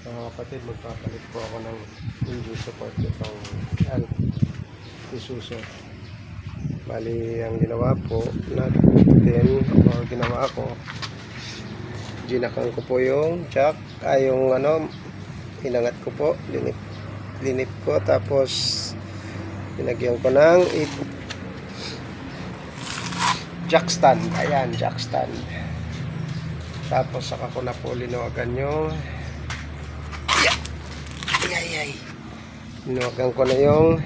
Mga kapatid, magpapalit po ako ng engine support itong Isuzu. Bali, ang ginawa po natin, o ginawa ko, ginakang ko po yung jack, yung inangat ko po, linip ko, tapos pinagyan ko ng jack stand. Ayan, jack stand. Tapos saka ko na po linuwagan yung linuwagan ko na yung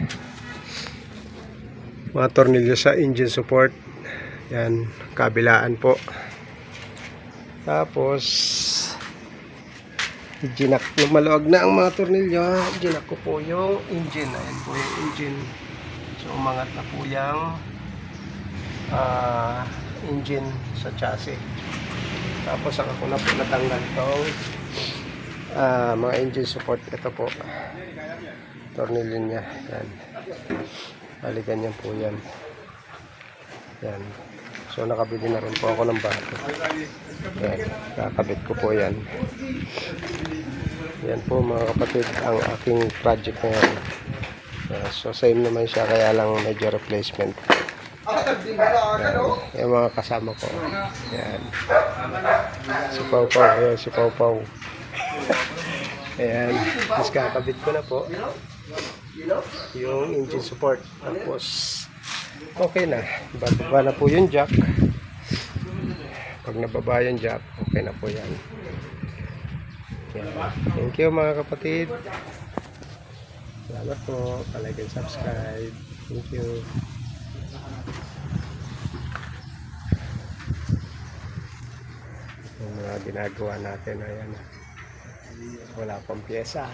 mga tornilyo sa engine support. Yan, kabilaan po. Tapos maluwag na ang mga tornilyo. Ginak ko po yung engine. Ayan po yung engine. So umangat na po yung engine sa chassis. Tapos saka ko na po natanggal itong mga engine support. Ito po tornilyo niya. Yan, balikan niya po yan. Yan. So nakabili na rin po ako ng bago. Yan, kakabit ko po yan. Yan po mga kapatid ang aking project ngayon. So same naman siya, kaya lang medyo replacement. Yan, yung mga kasama ko. Yan. Si Pau Pau. Ayan, si Pau Pau. Ayan. Tapos kakabit ko na po yung engine support. Tapos okay na. Bababa na po yung jack. Pag nababa yung jack, okay na po yan. Yan. Thank you mga kapatid. Salamat po. Palike and subscribe. Thank you. Yung mga ginagawa natin, ayan, wala pang pyesa.